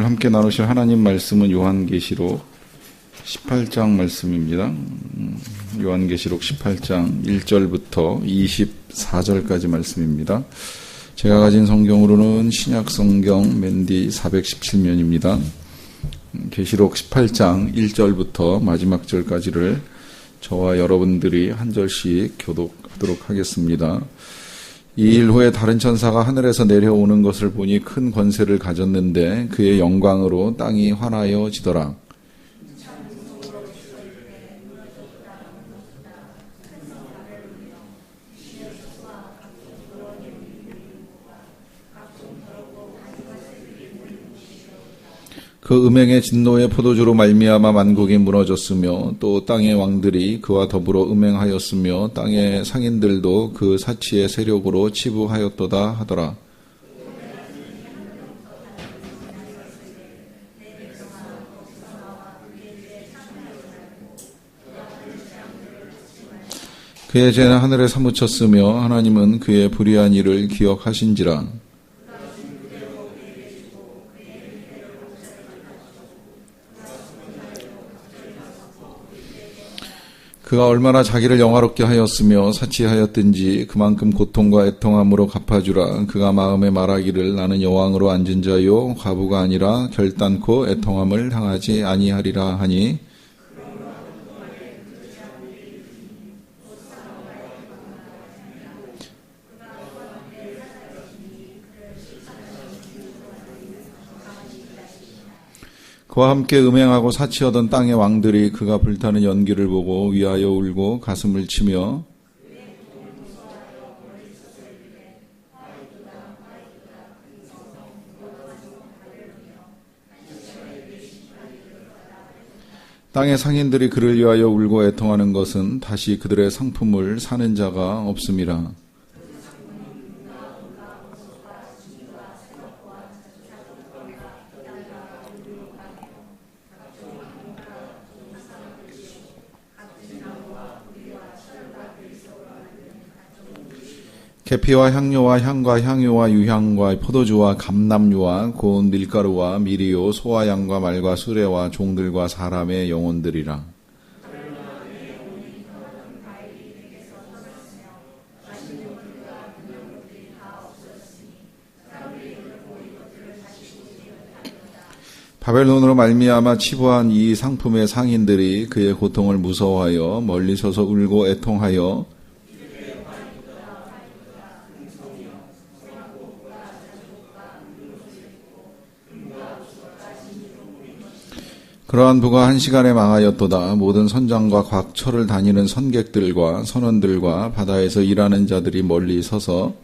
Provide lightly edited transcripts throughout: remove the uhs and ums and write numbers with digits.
함께 나누실 하나님 말씀은 요한계시록 18장 말씀입니다. 요한계시록 18장 1절부터 24절까지 말씀입니다. 제가 가진 성경으로는 신약 성경 맨디 417면입니다. 계시록 18장 1절부터 마지막 절까지를 저와 여러분들이 한 절씩 교독하도록 하겠습니다. 이 일 후에 다른 천사가 하늘에서 내려오는 것을 보니 큰 권세를 가졌는데 그의 영광으로 땅이 환하여지더라. 그 음행의 진노의 포도주로 말미암아 만국이 무너졌으며 또 땅의 왕들이 그와 더불어 음행하였으며 땅의 상인들도 그 사치의 세력으로 치부하였도다 하더라. 그의 죄는 하늘에 사무쳤으며 하나님은 그의 불의한 일을 기억하신지라. 그가 얼마나 자기를 영화롭게 하였으며 사치하였든지 그만큼 고통과 애통함으로 갚아주라. 그가 마음에 말하기를 나는 여왕으로 앉은 자요 과부가 아니라 결단코 애통함을 당하지 아니하리라 하니 그와 함께 음행하고 사치하던 땅의 왕들이 그가 불타는 연기를 보고 위하여 울고 가슴을 치며 땅의 상인들이 그를 위하여 울고 애통하는 것은 다시 그들의 상품을 사는 자가 없음이라. 계피와 향료와 향과 향유와 유향과 포도주와 감람유와 고운 밀가루와 미리오 소와 양과 말과 수레와 종들과 사람의 영혼들이라. 바벨론으로 말미암아 치부한 이 상품의 상인들이 그의 고통을 무서워하여 멀리 서서 울고 애통하여 그러한 부가 한 시간에 망하였도다. 모든 선장과 곽철을 다니는 선객들과 선원들과 바다에서 일하는 자들이 멀리 서서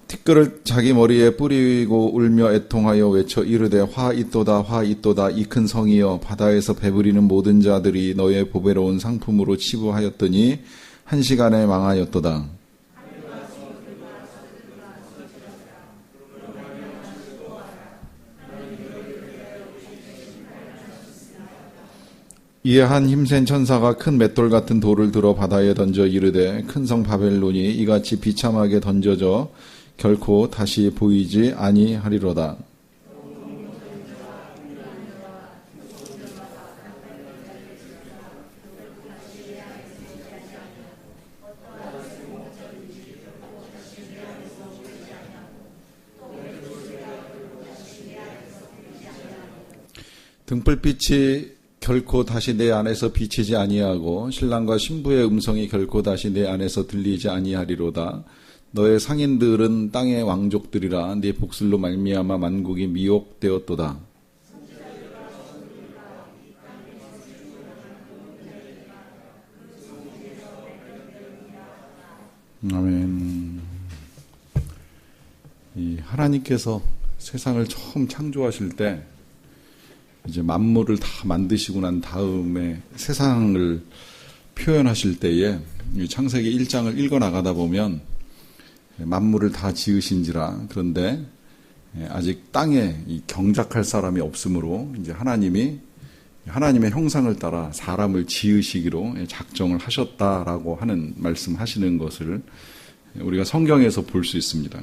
티끌을 자기 머리에 뿌리고 울며 애통하여 외쳐 이르되 화 있도다 화 있도다 이 큰 성이여 바다에서 배부리는 모든 자들이 너의 보배로운 상품으로 치부하였더니 한 시간에 망하였도다. 이에 한 힘센 천사가 큰 맷돌 같은 돌을 들어 바다에 던져 이르되 큰 성 바벨론이 이같이 비참하게 던져져 결코 다시 보이지 아니하리로다. 등불빛이 결코 다시 내 안에서 비치지 아니하고 신랑과 신부의 음성이 결코 다시 내 안에서 들리지 아니하리로다. 너의 상인들은 땅의 왕족들이라 네 복술로 말미암아 만국이 미혹되었도다. 아멘. 하나님께서 세상을 처음 창조하실 때 이제 만물을 다 만드시고 난 다음에 세상을 표현하실 때에 창세기 1장을 읽어 나가다 보면 만물을 다 지으신지라 그런데 아직 땅에 경작할 사람이 없으므로 이제 하나님이 하나님의 형상을 따라 사람을 지으시기로 작정을 하셨다라고 하는 말씀하시는 것을 우리가 성경에서 볼 수 있습니다.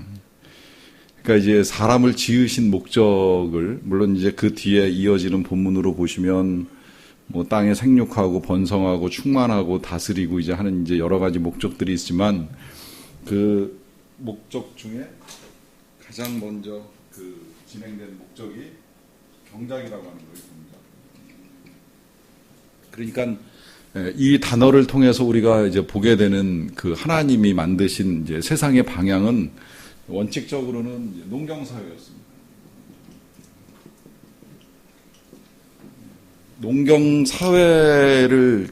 그러니까 이제 사람을 지으신 목적을, 물론 이제 그 뒤에 이어지는 본문으로 보시면 뭐 땅에 생육하고 번성하고 충만하고 다스리고 이제 하는 이제 여러 가지 목적들이 있지만, 그 목적 중에 가장 먼저 그 진행된 목적이 경작이라고 하는 거예요. 그러니까 이 단어를 통해서 우리가 이제 보게 되는 그 하나님이 만드신 이제 세상의 방향은 원칙적으로는 농경사회였습니다. 농경사회를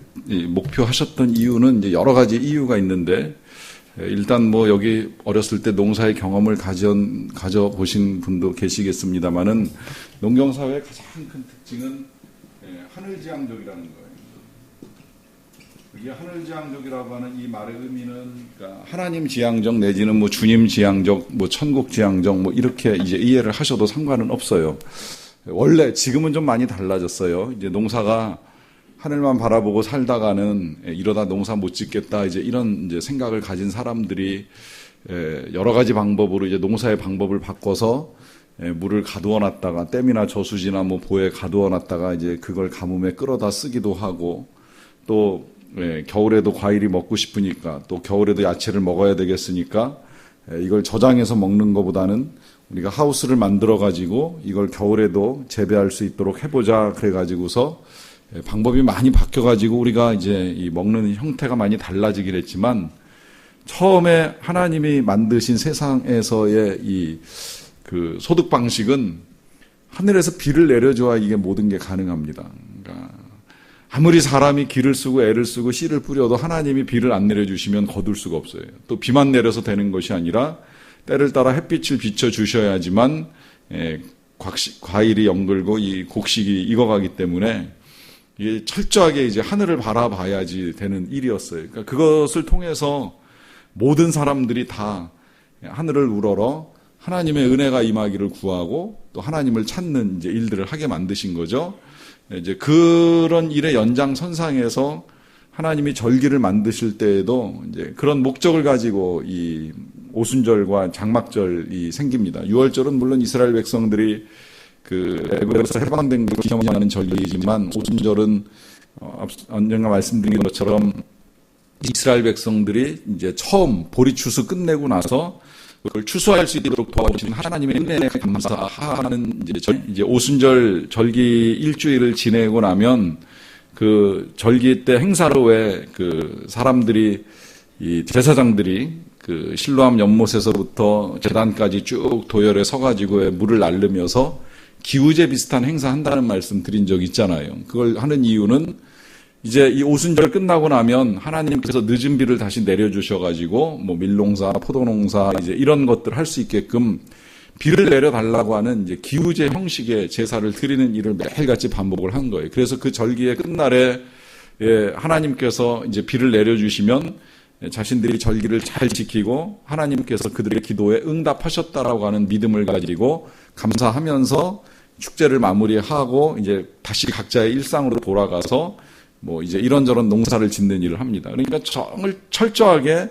목표하셨던 이유는 이제 여러 가지 이유가 있는데, 일단 뭐 여기 어렸을 때 농사의 경험을 가져보신 분도 계시겠습니다만은, 농경사회의 가장 큰 특징은 하늘지향적이라는 거예요. 이 하늘지향적이라고 하는 이 말의 의미는, 그러니까 하나님 지향적 내지는 뭐 주님 지향적, 뭐 천국 지향적, 뭐 이렇게 이제 이해를 하셔도 상관은 없어요. 원래 지금은 좀 많이 달라졌어요. 이제 농사가 하늘만 바라보고 살다가는 이러다 농사 못 짓겠다, 이제 이런 이제 생각을 가진 사람들이 여러 가지 방법으로 이제 농사의 방법을 바꿔서 물을 가두어 놨다가 댐이나 저수지나 뭐 보에 가두어 놨다가 이제 그걸 가뭄에 끌어다 쓰기도 하고, 또 겨울에도 과일이 먹고 싶으니까, 또 겨울에도 야채를 먹어야 되겠으니까 이걸 저장해서 먹는 것보다는 우리가 하우스를 만들어 가지고 이걸 겨울에도 재배할 수 있도록 해보자, 그래 가지고서 방법이 많이 바뀌어 가지고 우리가 이제 이 먹는 형태가 많이 달라지긴 했지만, 처음에 하나님이 만드신 세상에서의 이 그 소득 방식은 하늘에서 비를 내려줘야 이게 모든 게 가능합니다. 그러니까 아무리 사람이 기를 쓰고 애를 쓰고 씨를 뿌려도 하나님이 비를 안 내려주시면 거둘 수가 없어요. 또 비만 내려서 되는 것이 아니라 때를 따라 햇빛을 비춰주셔야지만 과일이 연글고 이 곡식이 익어가기 때문에 이게 철저하게 이제 하늘을 바라봐야지 되는 일이었어요. 그러니까 그것을 통해서 모든 사람들이 다 하늘을 우러러 하나님의 은혜가 임하기를 구하고 또 하나님을 찾는 이제 일들을 하게 만드신 거죠. 이제 그런 일의 연장선상에서 하나님이 절기를 만드실 때에도 이제 그런 목적을 가지고 이 오순절과 장막절이 생깁니다. 유월절은 물론 이스라엘 백성들이 그 애굽에서 해방된 걸 기념하는 절기이지만, 오순절은 언젠가 말씀드린 것처럼 이스라엘 백성들이 이제 처음 보리 추수 끝내고 나서 그걸 추수할 수 있도록 도와주신 하나님의 은혜에 감사하는 이제 오순절 절기 일주일을 지내고 나면, 그 절기 때 행사로 왜 그 사람들이 이 제사장들이 그 실로암 연못에서부터 제단까지 쭉 도열에 서가지고 물을 날르면서 기우제 비슷한 행사 한다는 말씀 드린 적 있잖아요. 그걸 하는 이유는 이제 이 오순절 끝나고 나면 하나님께서 늦은 비를 다시 내려주셔가지고 뭐 밀농사, 포도농사 이제 이런 것들 할 수 있게끔 비를 내려달라고 하는 이제 기우제 형식의 제사를 드리는 일을 매일같이 반복을 한 거예요. 그래서 그 절기의 끝날에 하나님께서 이제 비를 내려주시면 자신들이 절기를 잘 지키고 하나님께서 그들의 기도에 응답하셨다라고 하는 믿음을 가지고 감사하면서 축제를 마무리하고 이제 다시 각자의 일상으로 돌아가서 뭐 이제 이런저런 농사를 짓는 일을 합니다. 그러니까 정말 철저하게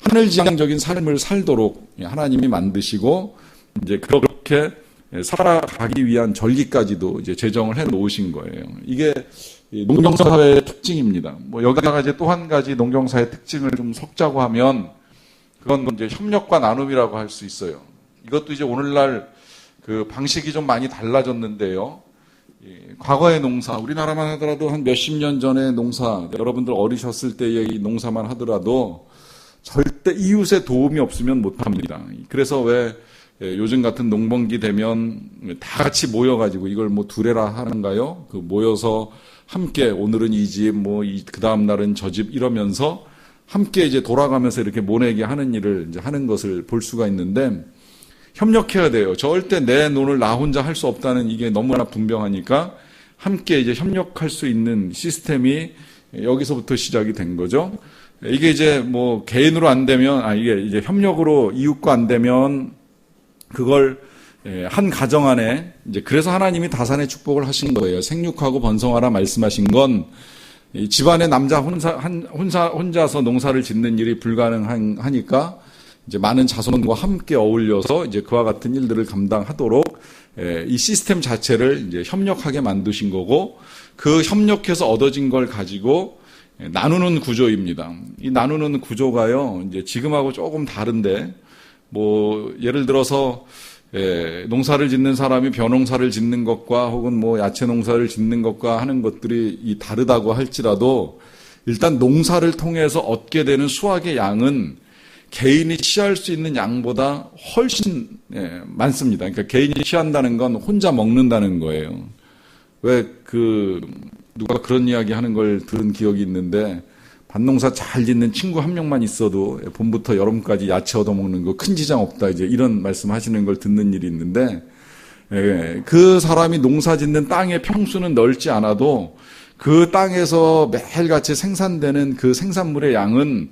하늘지향적인 삶을 살도록 하나님이 만드시고 이제 그렇게 살아가기 위한 절기까지도 이제 제정을 해 놓으신 거예요. 이게 농경사회의 특징입니다. 뭐 여기다가 이제 또 한 가지 농경사회의 특징을 좀 섞자고 하면 그건 이제 협력과 나눔이라고 할 수 있어요. 이것도 이제 오늘날 그 방식이 좀 많이 달라졌는데요. 과거의 농사, 우리나라만 하더라도 한 몇십 년 전의 농사, 여러분들 어리셨을 때의 이 농사만 하더라도 절대 이웃의 도움이 없으면 못합니다. 그래서 왜 요즘 같은 농번기 되면 다 같이 모여가지고 이걸 뭐 두레라 하는가요? 그 모여서 함께 오늘은 이 집, 뭐 그 다음 날은 저 집 이러면서 함께 이제 돌아가면서 이렇게 모내기 하는 일을 이제 하는 것을 볼 수가 있는데, 협력해야 돼요. 절대 내 논을 나 혼자 할 수 없다는 이게 너무나 분명하니까 함께 이제 협력할 수 있는 시스템이 여기서부터 시작이 된 거죠. 이게 이제 뭐 개인으로 안 되면, 이게 이제 협력으로 이웃과 안 되면 그걸 한 가정 안에 이제 그래서 하나님이 다산의 축복을 하신 거예요. 생육하고 번성하라 말씀하신 건 집안에 남자 혼자서 농사를 짓는 일이 불가능하니까 이제 많은 자손과 함께 어울려서 이제 그와 같은 일들을 감당하도록 이 시스템 자체를 이제 협력하게 만드신 거고, 그 협력해서 얻어진 걸 가지고 나누는 구조입니다. 이 나누는 구조가요, 이제 지금하고 조금 다른데, 뭐 예를 들어서 농사를 짓는 사람이 벼농사를 짓는 것과 혹은 뭐 야채 농사를 짓는 것과 하는 것들이 다르다고 할지라도, 일단 농사를 통해서 얻게 되는 수확의 양은 개인이 취할 수 있는 양보다 훨씬 많습니다. 그러니까 개인이 취한다는 건 혼자 먹는다는 거예요. 누가 그런 이야기 하는 걸 들은 기억이 있는데, 밭농사 잘 짓는 친구 한 명만 있어도 봄부터 여름까지 야채 얻어먹는 거 큰 지장 없다, 이제 이런 말씀 하시는 걸 듣는 일이 있는데, 그 사람이 농사 짓는 땅의 평수는 넓지 않아도 그 땅에서 매일같이 생산되는 그 생산물의 양은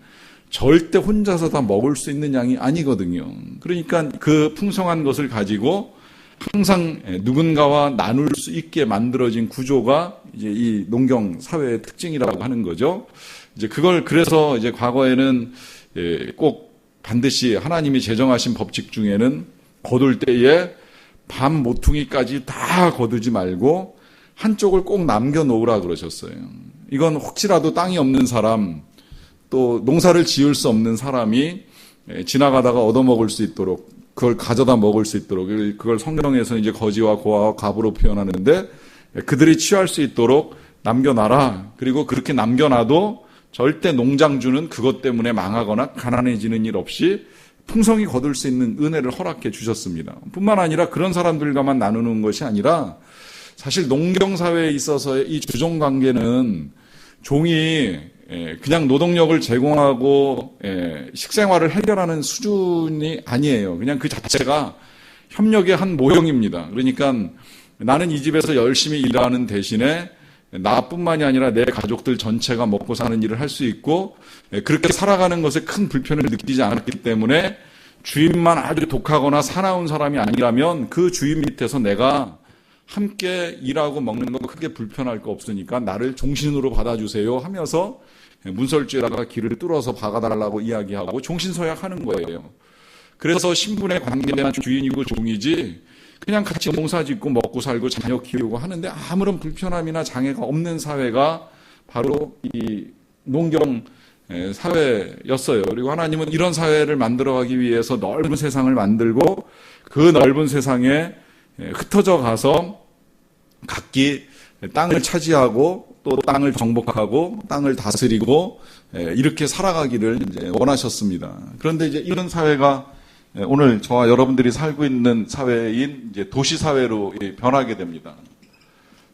절대 혼자서 다 먹을 수 있는 양이 아니거든요. 그러니까 그 풍성한 것을 가지고 항상 누군가와 나눌 수 있게 만들어진 구조가 이제 이 농경 사회의 특징이라고 하는 거죠. 이제 그걸 그래서 이제 과거에는 꼭 반드시 하나님이 제정하신 법칙 중에는 거둘 때에 밤 모퉁이까지 다 거두지 말고 한쪽을 꼭 남겨놓으라 그러셨어요. 이건 혹시라도 땅이 없는 사람, 또 농사를 지을 수 없는 사람이 지나가다가 얻어먹을 수 있도록, 그걸 가져다 먹을 수 있도록, 그걸 성경에서 이제 거지와 고아와 갑으로 표현하는데, 그들이 취할 수 있도록 남겨놔라. 그리고 그렇게 남겨놔도 절대 농장주는 그것 때문에 망하거나 가난해지는 일 없이 풍성히 거둘 수 있는 은혜를 허락해 주셨습니다. 뿐만 아니라 그런 사람들과만 나누는 것이 아니라, 사실 농경사회에 있어서의 이 주종관계는 종이 그냥 노동력을 제공하고 식생활을 해결하는 수준이 아니에요. 그냥 그 자체가 협력의 한 모형입니다. 그러니까 나는 이 집에서 열심히 일하는 대신에 나뿐만이 아니라 내 가족들 전체가 먹고 사는 일을 할 수 있고, 그렇게 살아가는 것에 큰 불편을 느끼지 않았기 때문에 주인만 아주 독하거나 사나운 사람이 아니라면 그 주인 밑에서 내가 함께 일하고 먹는 건 크게 불편할 거 없으니까 나를 종신으로 받아주세요 하면서 문설주에다가 길을 뚫어서 박아달라고 이야기하고 종신서약하는 거예요. 그래서 신분의 관계만 주인이고 종이지, 그냥 같이 농사 짓고 먹고 살고 자녀 키우고 하는데 아무런 불편함이나 장애가 없는 사회가 바로 이 농경 사회였어요. 그리고 하나님은 이런 사회를 만들어가기 위해서 넓은 세상을 만들고, 그 넓은 세상에 흩어져 가서 각기 땅을 차지하고 또 땅을 정복하고 땅을 다스리고 이렇게 살아가기를 이제 원하셨습니다. 그런데 이제 이런 사회가 오늘 저와 여러분들이 살고 있는 사회인 이제 도시사회로 변하게 됩니다.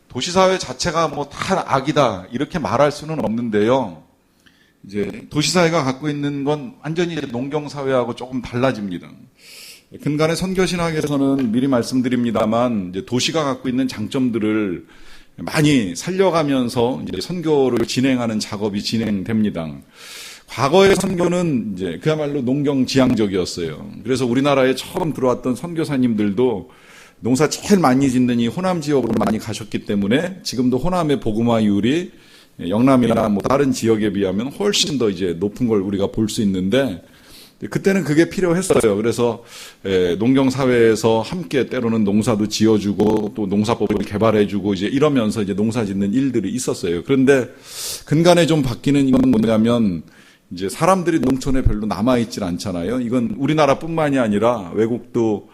도시사회 자체가 뭐 다 악이다 이렇게 말할 수는 없는데요. 이제 도시사회가 갖고 있는 건 완전히 이제 농경사회하고 조금 달라집니다. 근간의 선교신학에서는 미리 말씀드립니다만, 이제 도시가 갖고 있는 장점들을 많이 살려가면서 이제 선교를 진행하는 작업이 진행됩니다. 과거의 선교는 이제 그야말로 농경 지향적이었어요. 그래서 우리나라에 처음 들어왔던 선교사님들도 농사 제일 많이 짓는 이 호남 지역으로 많이 가셨기 때문에 지금도 호남의 복음화율이 영남이나 뭐 다른 지역에 비하면 훨씬 더 이제 높은 걸 우리가 볼 수 있는데, 그때는 그게 필요했어요. 그래서 농경사회에서 함께 때로는 농사도 지어주고 또 농사법을 개발해주고 이제 이러면서 이제 농사 짓는 일들이 있었어요. 그런데 근간에 좀 바뀌는 건 뭐냐면, 이제 사람들이 농촌에 별로 남아있질 않잖아요. 이건 우리나라뿐만이 아니라 외국도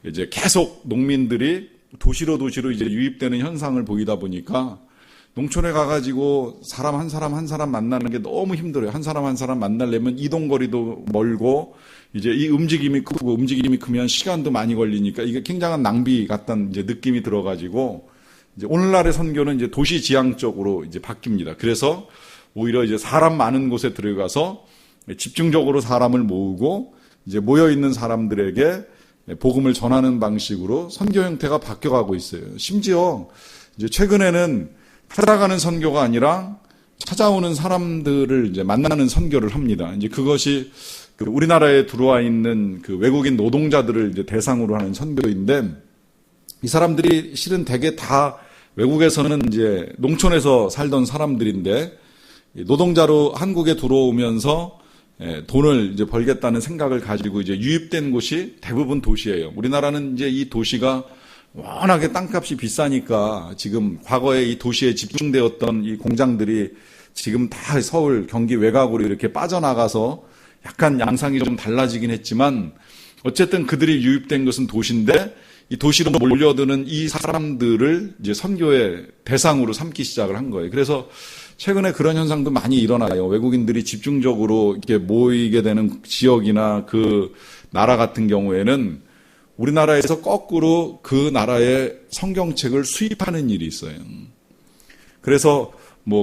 이제 계속 농민들이 도시로 이제 유입되는 현상을 보이다 보니까 농촌에 가가지고 사람 한 사람 만나는 게 너무 힘들어요. 한 사람 만나려면 이동거리도 멀고, 이제 이 움직임이 크고, 움직임이 크면 시간도 많이 걸리니까 이게 굉장한 낭비 같다는 이제 느낌이 들어가지고, 이제 오늘날의 선교는 이제 도시 지향적으로 이제 바뀝니다. 그래서 오히려 이제 사람 많은 곳에 들어가서 집중적으로 사람을 모으고, 이제 모여있는 사람들에게 복음을 전하는 방식으로 선교 형태가 바뀌어가고 있어요. 심지어 이제 최근에는 찾아가는 선교가 아니라 찾아오는 사람들을 이제 만나는 선교를 합니다. 이제 그것이 우리나라에 들어와 있는 그 외국인 노동자들을 이제 대상으로 하는 선교인데, 이 사람들이 실은 대개 다 외국에서는 이제 농촌에서 살던 사람들인데 노동자로 한국에 들어오면서 돈을 이제 벌겠다는 생각을 가지고 이제 유입된 곳이 대부분 도시예요. 우리나라는 이제 이 도시가 워낙에 땅값이 비싸니까 지금 과거에 이 도시에 집중되었던 이 공장들이 지금 다 서울, 경기 외곽으로 이렇게 빠져나가서 약간 양상이 좀 달라지긴 했지만 어쨌든 그들이 유입된 것은 도시인데 이 도시로 몰려드는 이 사람들을 이제 선교의 대상으로 삼기 시작을 한 거예요. 그래서 최근에 그런 현상도 많이 일어나요. 외국인들이 집중적으로 이렇게 모이게 되는 지역이나 그 나라 같은 경우에는 우리나라에서 거꾸로 그 나라의 성경책을 수입하는 일이 있어요. 그래서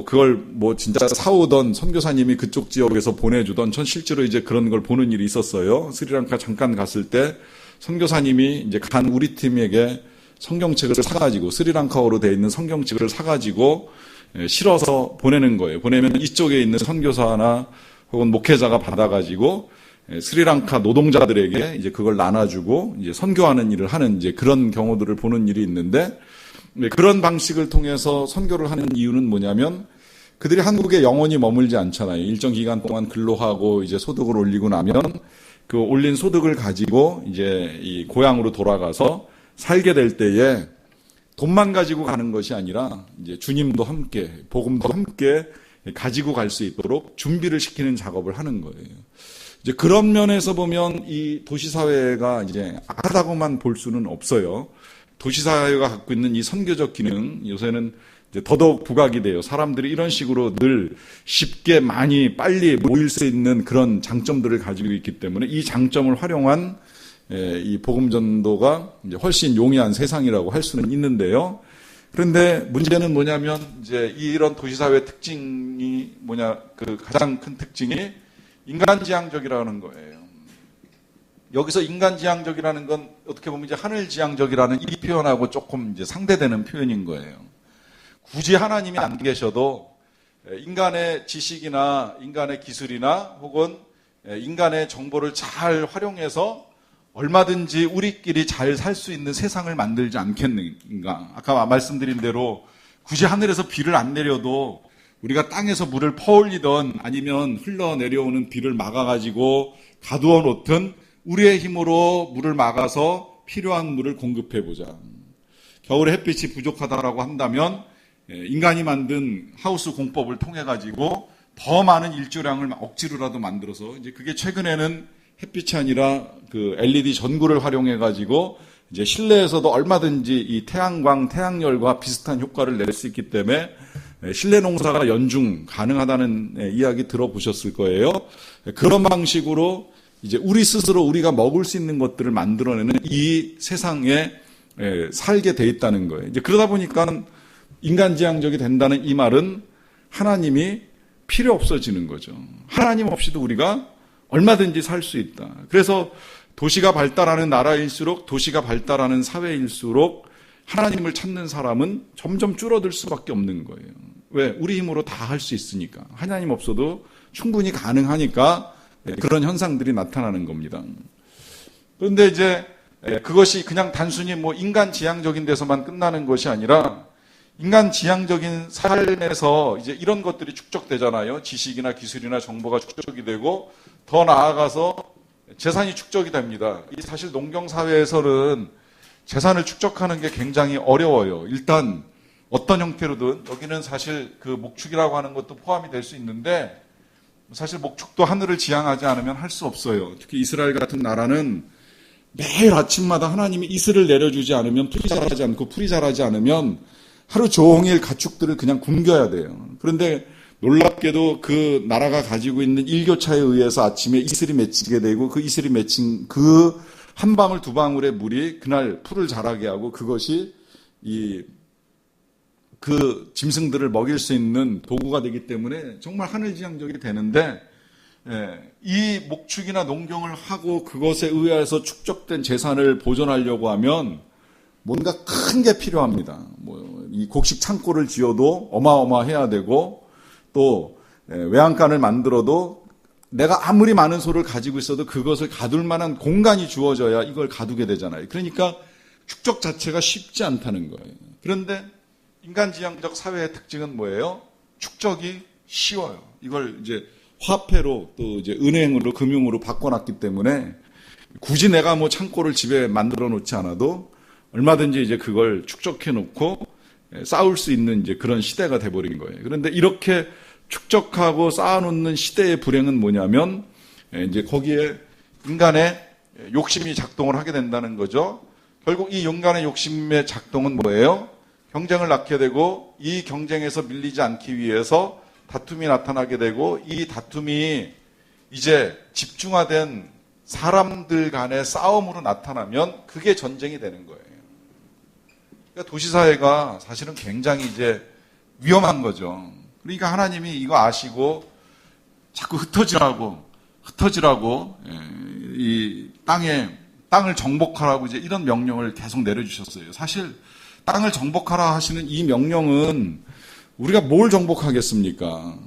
그걸 진짜 사오던 선교사님이 그쪽 지역에서 보내주던 전 실제로 이제 그런 걸 보는 일이 있었어요. 스리랑카 잠깐 갔을 때 선교사님이 이제 간 우리 팀에게 성경책을 사가지고 스리랑카어로 되어 있는 성경책을 사가지고 실어서 보내는 거예요. 보내면 이쪽에 있는 선교사나 혹은 목회자가 받아가지고 스리랑카 노동자들에게 이제 그걸 나눠주고 이제 선교하는 일을 하는 이제 그런 경우들을 보는 일이 있는데 그런 방식을 통해서 선교를 하는 이유는 뭐냐면 그들이 한국에 영원히 머물지 않잖아요. 일정 기간 동안 근로하고 이제 소득을 올리고 나면 그 올린 소득을 가지고 이제 이 고향으로 돌아가서 살게 될 때에 돈만 가지고 가는 것이 아니라 이제 주님도 함께 복음도 함께 가지고 갈 수 있도록 준비를 시키는 작업을 하는 거예요. 이제 그런 면에서 보면 이 도시사회가 이제 악하다고만 볼 수는 없어요. 도시사회가 갖고 있는 이 선교적 기능, 요새는 이제 더더욱 부각이 돼요. 사람들이 이런 식으로 늘 쉽게 많이 빨리 모일 수 있는 그런 장점들을 가지고 있기 때문에 이 장점을 활용한 이 복음 전도가 이제 훨씬 용이한 세상이라고 할 수는 있는데요. 그런데 문제는 뭐냐면 이제 이런 도시사회 특징이 그 가장 큰 특징이 인간지향적이라는 거예요. 여기서 인간지향적이라는 건 어떻게 보면 이제 하늘지향적이라는 이 표현하고 조금 이제 상대되는 표현인 거예요. 굳이 하나님이 안 계셔도 인간의 지식이나 인간의 기술이나 혹은 인간의 정보를 잘 활용해서 얼마든지 우리끼리 잘 살 수 있는 세상을 만들지 않겠는가. 아까 말씀드린 대로 굳이 하늘에서 비를 안 내려도 우리가 땅에서 물을 퍼올리던 아니면 흘러내려오는 비를 막아가지고 가두어 놓든 우리의 힘으로 물을 막아서 필요한 물을 공급해보자. 겨울에 햇빛이 부족하다라고 한다면 인간이 만든 하우스 공법을 통해가지고 더 많은 일조량을 억지로라도 만들어서 이제 그게 최근에는 햇빛이 아니라 그 LED 전구를 활용해가지고 이제 실내에서도 얼마든지 이 태양광, 태양열과 비슷한 효과를 낼 수 있기 때문에 실내 농사가 연중 가능하다는 이야기 들어보셨을 거예요. 그런 방식으로 이제 우리 스스로 우리가 먹을 수 있는 것들을 만들어내는 이 세상에 살게 돼 있다는 거예요. 이제 그러다 보니까 인간지향적이 된다는 이 말은 하나님이 필요 없어지는 거죠. 하나님 없이도 우리가 얼마든지 살 수 있다. 그래서 도시가 발달하는 나라일수록 도시가 발달하는 사회일수록 하나님을 찾는 사람은 점점 줄어들 수밖에 없는 거예요. 왜? 우리 힘으로 다 할 수 있으니까. 하나님 없어도 충분히 가능하니까 그런 현상들이 나타나는 겁니다. 그런데 이제 그것이 그냥 단순히 인간 지향적인 데서만 끝나는 것이 아니라 인간 지향적인 삶에서 이제 이런 것들이 축적되잖아요. 지식이나 기술이나 정보가 축적이 되고 더 나아가서 재산이 축적이 됩니다. 사실 농경사회에서는 재산을 축적하는 게 굉장히 어려워요. 일단 어떤 형태로든 여기는 사실 그 목축이라고 하는 것도 포함이 될 수 있는데 사실 목축도 하늘을 지향하지 않으면 할 수 없어요. 특히 이스라엘 같은 나라는 매일 아침마다 하나님이 이슬을 내려주지 않으면 풀이 자라지 않고 풀이 자라지 않으면 하루 종일 가축들을 그냥 굶겨야 돼요. 그런데 놀랍게도 그 나라가 가지고 있는 일교차에 의해서 아침에 이슬이 맺히게 되고 그 이슬이 맺힌 그 한 방울 두 방울의 물이 그날 풀을 자라게 하고 그것이 그 짐승들을 먹일 수 있는 도구가 되기 때문에 정말 하늘지향적이 되는데 이 목축이나 농경을 하고 그것에 의해서 축적된 재산을 보존하려고 하면 뭔가 큰 게 필요합니다. 이 곡식 창고를 지어도 어마어마해야 되고 또 외양간을 만들어도 내가 아무리 많은 소를 가지고 있어도 그것을 가둘 만한 공간이 주어져야 이걸 가두게 되잖아요. 그러니까 축적 자체가 쉽지 않다는 거예요. 그런데 인간지향적 사회의 특징은 뭐예요? 축적이 쉬워요. 이걸 이제 화폐로 또 이제 은행으로 금융으로 바꿔놨기 때문에 굳이 내가 뭐 창고를 집에 만들어 놓지 않아도 얼마든지 이제 그걸 축적해 놓고 쌓을 수 있는 이제 그런 시대가 돼버린 거예요. 그런데 이렇게 축적하고 쌓아놓는 시대의 불행은 뭐냐면 이제 거기에 인간의 욕심이 작동을 하게 된다는 거죠. 결국 이 인간의 욕심의 작동은 뭐예요? 경쟁을 낳게 되고 이 경쟁에서 밀리지 않기 위해서 다툼이 나타나게 되고 이 다툼이 이제 집중화된 사람들 간의 싸움으로 나타나면 그게 전쟁이 되는 거예요. 그러니까 도시사회가 사실은 굉장히 이제 위험한 거죠. 그러니까 하나님이 이거 아시고 자꾸 흩어지라고 이 땅을 정복하라고 이제 이런 명령을 계속 내려주셨어요. 사실 땅을 정복하라 하시는 이 명령은 우리가 뭘 정복하겠습니까?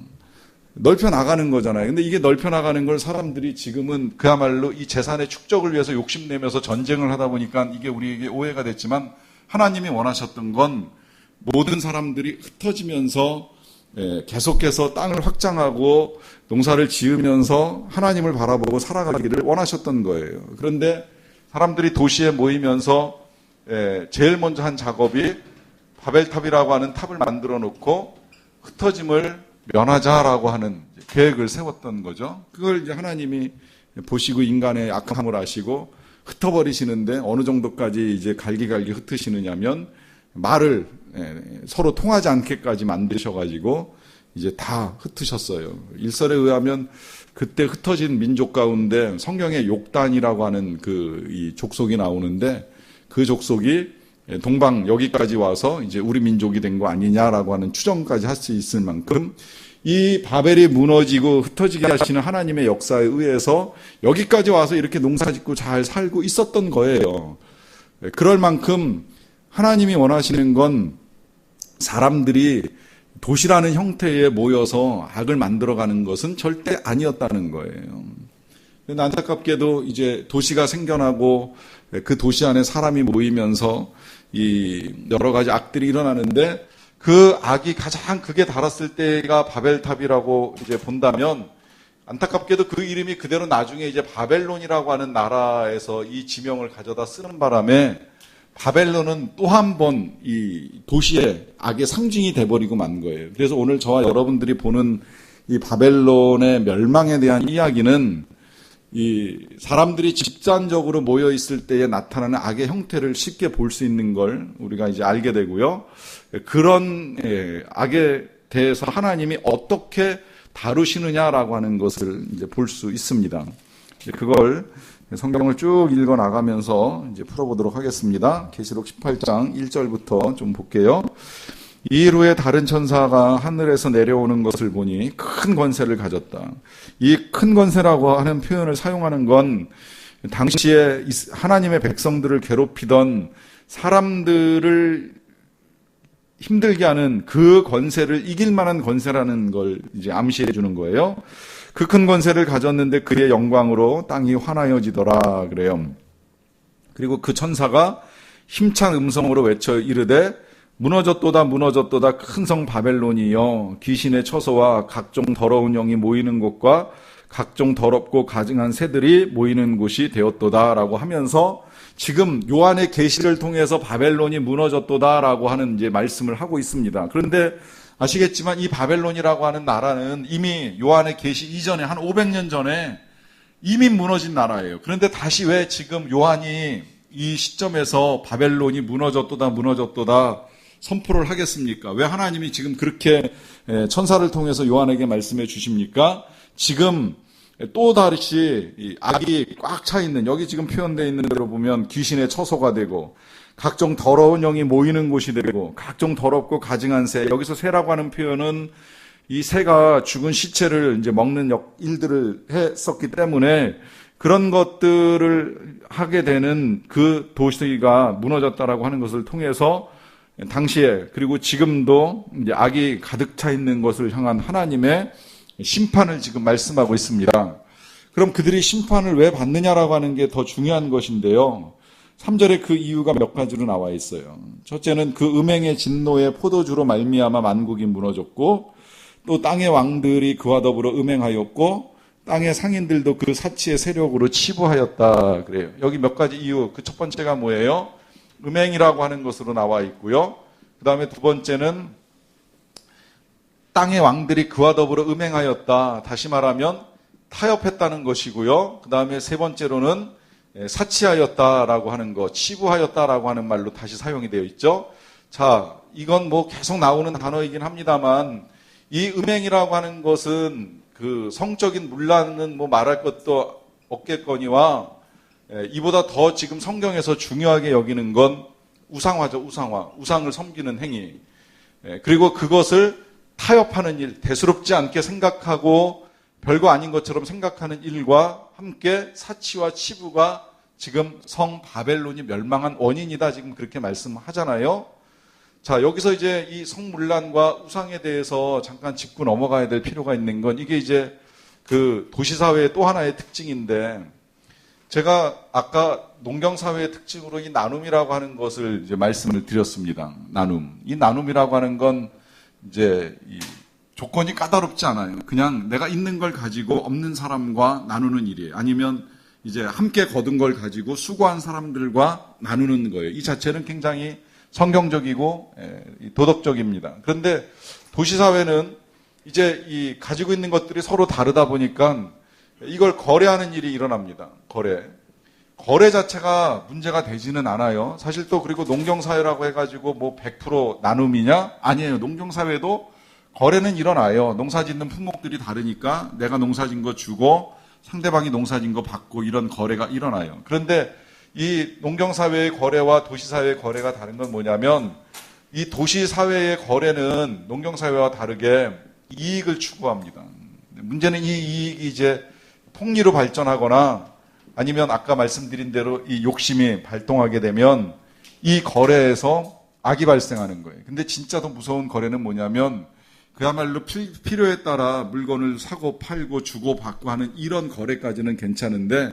넓혀 나가는 거잖아요. 근데 이게 넓혀 나가는 걸 사람들이 지금은 그야말로 이 재산의 축적을 위해서 욕심내면서 전쟁을 하다 보니까 이게 우리에게 오해가 됐지만 하나님이 원하셨던 건 모든 사람들이 흩어지면서 계속해서 땅을 확장하고 농사를 지으면서 하나님을 바라보고 살아가기를 원하셨던 거예요. 그런데 사람들이 도시에 모이면서 제일 먼저 한 작업이 바벨탑이라고 하는 탑을 만들어 놓고 흩어짐을 면하자라고 하는 계획을 세웠던 거죠. 그걸 이제 하나님이 보시고 인간의 악함을 아시고 흩어버리시는데 어느 정도까지 이제 갈기갈기 흩으시느냐면 말을 서로 통하지 않게까지 만드셔가지고 이제 다 흩으셨어요. 일설에 의하면 그때 흩어진 민족 가운데 성경에 욕단이라고 하는 이 족속이 나오는데 그 족속이 동방 여기까지 와서 이제 우리 민족이 된 거 아니냐라고 하는 추정까지 할 수 있을 만큼 이 바벨이 무너지고 흩어지게 하시는 하나님의 역사에 의해서 여기까지 와서 이렇게 농사짓고 잘 살고 있었던 거예요. 그럴 만큼 하나님이 원하시는 건 사람들이 도시라는 형태에 모여서 악을 만들어가는 것은 절대 아니었다는 거예요. 근데 안타깝게도 이제 도시가 생겨나고 그 도시 안에 사람이 모이면서 이 여러 가지 악들이 일어나는데 그 악이 가장 극에 달았을 때가 바벨탑이라고 이제 본다면 안타깝게도 그 이름이 그대로 나중에 이제 바벨론이라고 하는 나라에서 이 지명을 가져다 쓰는 바람에 바벨론은 또 한 번 이 도시의 악의 상징이 돼버리고 만 거예요. 그래서 오늘 저와 여러분들이 보는 이 바벨론의 멸망에 대한 이야기는 이 사람들이 집단적으로 모여 있을 때에 나타나는 악의 형태를 쉽게 볼 수 있는 걸 우리가 이제 알게 되고요. 그런 악에 대해서 하나님이 어떻게 다루시느냐라고 하는 것을 이제 볼 수 있습니다. 그걸 성경을 쭉 읽어 나가면서 이제 풀어보도록 하겠습니다. 계시록 18장 1절부터 좀 볼게요. 이 일 후에 다른 천사가 하늘에서 내려오는 것을 보니 큰 권세를 가졌다. 이 큰 권세라고 하는 표현을 사용하는 건 당시에 하나님의 백성들을 괴롭히던 사람들을 힘들게 하는 그 권세를 이길 만한 권세라는 걸 이제 암시해 주는 거예요. 그 큰 권세를 가졌는데 그의 영광으로 땅이 환하여지더라 그래요. 그리고 그 천사가 힘찬 음성으로 외쳐 이르되 무너졌도다 무너졌도다 큰 성 바벨론이여 귀신의 처소와 각종 더러운 영이 모이는 곳과 각종 더럽고 가증한 새들이 모이는 곳이 되었도다라고 하면서 지금 요한의 계시를 통해서 바벨론이 무너졌도다라고 하는 이제 말씀을 하고 있습니다. 그런데 아시겠지만 이 바벨론이라고 하는 나라는 이미 요한의 계시 이전에 한 500년 전에 이미 무너진 나라예요. 그런데 다시 왜 지금 요한이 이 시점에서 바벨론이 무너졌도다 무너졌도다 선포를 하겠습니까? 왜 하나님이 지금 그렇게 천사를 통해서 요한에게 말씀해 주십니까? 지금 또 다시 악이 꽉 차 있는 여기 지금 표현되어 있는 대로 보면 귀신의 처소가 되고 각종 더러운 영이 모이는 곳이 되고 각종 더럽고 가증한 새 여기서 새라고 하는 표현은 이 새가 죽은 시체를 이제 먹는 일들을 했었기 때문에 그런 것들을 하게 되는 그 도시가 무너졌다라고 하는 것을 통해서 당시에 그리고 지금도 이제 악이 가득 차 있는 것을 향한 하나님의 심판을 지금 말씀하고 있습니다. 그럼 그들이 심판을 왜 받느냐라고 하는 게 더 중요한 것인데요. 3절에 그 이유가 몇 가지로 나와 있어요. 첫째는 그 음행의 진노의 포도주로 말미암아 만국이 무너졌고 또 땅의 왕들이 그와 더불어 음행하였고 땅의 상인들도 그 사치의 세력으로 치부하였다 그래요. 여기 몇 가지 이유. 그 첫 번째가 뭐예요? 음행이라고 하는 것으로 나와 있고요. 그 다음에 두 번째는 땅의 왕들이 그와 더불어 음행하였다. 다시 말하면 타협했다는 것이고요. 그 다음에 세 번째로는 사치하였다라고 하는 것, 치부하였다라고 하는 말로 다시 사용이 되어 있죠. 자, 이건 뭐 계속 나오는 단어이긴 합니다만 이 음행이라고 하는 것은 그 성적인 문란은 뭐 말할 것도 없겠거니와 이보다 더 지금 성경에서 중요하게 여기는 건 우상화죠. 우상화. 우상을 섬기는 행위. 그리고 그것을 타협하는 일, 대수롭지 않게 생각하고 별거 아닌 것처럼 생각하는 일과 함께 사치와 치부가 지금 성 바벨론이 멸망한 원인이다. 지금 그렇게 말씀하잖아요. 자, 여기서 이제 이 성문란과 우상에 대해서 잠깐 짚고 넘어가야 될 필요가 있는 건 이게 이제 그 도시사회의 또 하나의 특징인데 제가 아까 농경사회의 특징으로 이 나눔이라고 하는 것을 이제 말씀을 드렸습니다. 나눔. 이 나눔이라고 하는 건 이제 이 조건이 까다롭지 않아요. 그냥 내가 있는 걸 가지고 없는 사람과 나누는 일이에요. 아니면 이제 함께 거둔 걸 가지고 수고한 사람들과 나누는 거예요. 이 자체는 굉장히 성경적이고 도덕적입니다. 그런데 도시사회는 이제 이 가지고 있는 것들이 서로 다르다 보니까 이걸 거래하는 일이 일어납니다. 거래 자체가 문제가 되지는 않아요. 사실 또 그리고 농경사회라고 해가지고 뭐 100% 나눔이냐? 아니에요. 농경사회도 거래는 일어나요. 농사짓는 품목들이 다르니까 내가 농사진 거 주고 상대방이 농사진 거 받고 이런 거래가 일어나요. 그런데 이 농경사회의 거래와 도시사회의 거래가 다른 건 뭐냐면 이 도시사회의 거래는 농경사회와 다르게 이익을 추구합니다. 문제는 이 이익이 이제 폭리로 발전하거나 아니면 아까 말씀드린 대로 이 욕심이 발동하게 되면 이 거래에서 악이 발생하는 거예요. 근데 진짜 더 무서운 거래는 뭐냐면 그야말로 필요에 따라 물건을 사고 팔고 주고 받고 하는 이런 거래까지는 괜찮은데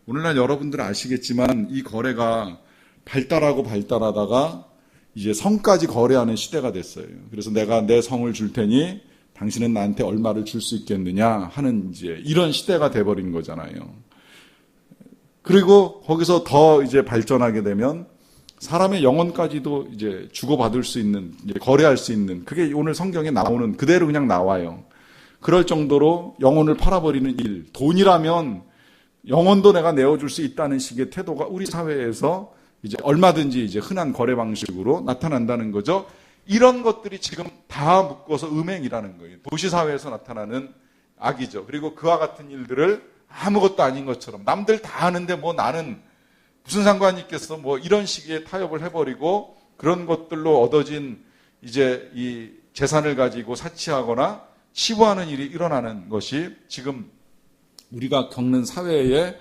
오늘날 여러분들 아시겠지만 이 거래가 발달하다가 이제 성까지 거래하는 시대가 됐어요. 그래서 내가 내 성을 줄 테니 당신은 나한테 얼마를 줄 수 있겠느냐 하는 이제 이런 시대가 돼버린 거잖아요. 그리고 거기서 더 이제 발전하게 되면 사람의 영혼까지도 이제 주고받을 수 있는, 이제 거래할 수 있는, 그게 오늘 성경에 나오는 그대로 그냥 나와요. 그럴 정도로 영혼을 팔아버리는 일, 돈이라면 영혼도 내가 내어줄 수 있다는 식의 태도가 우리 사회에서 이제 얼마든지 이제 흔한 거래 방식으로 나타난다는 거죠. 이런 것들이 지금 다 묶어서 음행이라는 거예요. 도시사회에서 나타나는 악이죠. 그리고 그와 같은 일들을 아무것도 아닌 것처럼 남들 다 하는데 뭐 나는 무슨 상관이 있겠어? 뭐 이런 식의 타협을 해버리고 그런 것들로 얻어진 이제 이 재산을 가지고 사치하거나 치부하는 일이 일어나는 것이 지금 우리가 겪는 사회의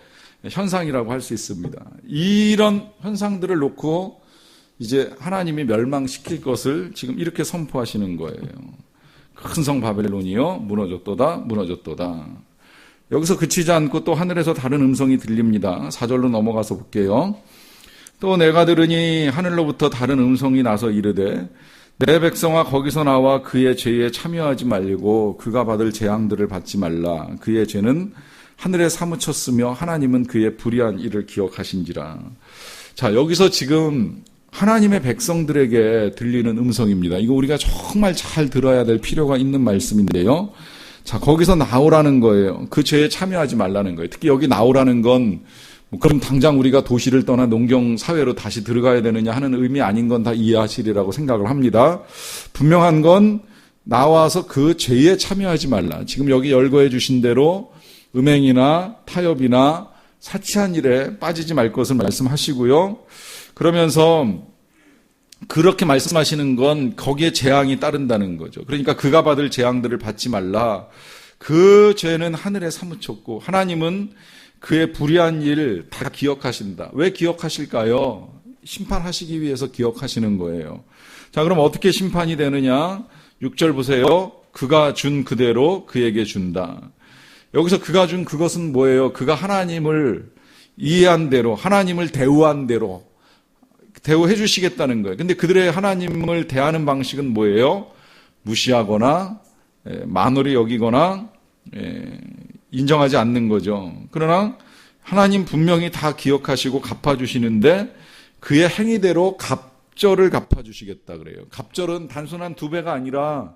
현상이라고 할 수 있습니다. 이런 현상들을 놓고 이제 하나님이 멸망시킬 것을 지금 이렇게 선포하시는 거예요. 큰 성 바벨론이요 무너졌도다 무너졌도다. 여기서 그치지 않고 또 하늘에서 다른 음성이 들립니다. 4절로 넘어가서 볼게요. 또 내가 들으니 하늘로부터 다른 음성이 나서 이르되 내 백성아 거기서 나와 그의 죄에 참여하지 말고 그가 받을 재앙들을 받지 말라. 그의 죄는 하늘에 사무쳤으며 하나님은 그의 불의한 일을 기억하신지라. 자, 여기서 지금 하나님의 백성들에게 들리는 음성입니다. 이거 우리가 정말 잘 들어야 될 필요가 있는 말씀인데요. 자, 거기서 나오라는 거예요. 그 죄에 참여하지 말라는 거예요. 특히 여기 나오라는 건 그럼 당장 우리가 도시를 떠나 농경 사회로 다시 들어가야 되느냐 하는 의미 아닌 건 다 이해하시리라고 생각을 합니다. 분명한 건 나와서 그 죄에 참여하지 말라. 지금 여기 열거해 주신 대로 음행이나 타협이나 사치한 일에 빠지지 말 것을 말씀하시고요. 그러면서 그렇게 말씀하시는 건 거기에 재앙이 따른다는 거죠. 그러니까 그가 받을 재앙들을 받지 말라. 그 죄는 하늘에 사무쳤고 하나님은 그의 불의한 일 다 기억하신다. 왜 기억하실까요? 심판하시기 위해서 기억하시는 거예요. 자, 그럼 어떻게 심판이 되느냐? 6절 보세요. 그가 준 그대로 그에게 준다. 여기서 그가 준 그것은 뭐예요? 그가 하나님을 이해한 대로, 하나님을 대우한 대로 대우해 주시겠다는 거예요. 근데 그들의 하나님을 대하는 방식은 뭐예요? 무시하거나 만홀히 여기거나 인정하지 않는 거죠. 그러나 하나님 분명히 다 기억하시고 갚아주시는데 그의 행위대로 갑절을 갚아주시겠다 그래요. 갑절은 단순한 2배가 아니라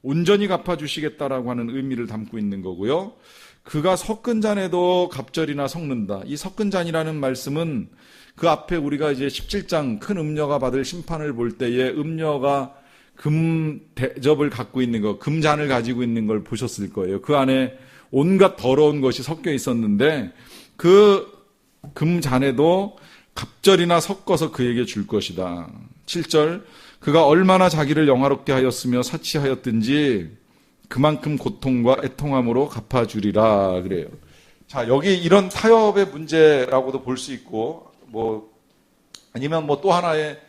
온전히 갚아주시겠다라고 하는 의미를 담고 있는 거고요. 그가 섞은 잔에도 갑절이나 섞는다. 이 섞은 잔이라는 말씀은 그 앞에 우리가 이제 17장 큰 음녀가 받을 심판을 볼 때에 음녀가 금 대접을 갖고 있는 거, 금잔을 가지고 있는 걸 보셨을 거예요. 그 안에 온갖 더러운 것이 섞여 있었는데 그 금잔에도 갑절이나 섞어서 그에게 줄 것이다. 7절, 그가 얼마나 자기를 영화롭게 하였으며 사치하였든지 그만큼 고통과 애통함으로 갚아주리라 그래요. 자, 여기 이런 타협의 문제라고도 볼 수 있고, 아니면 또 하나의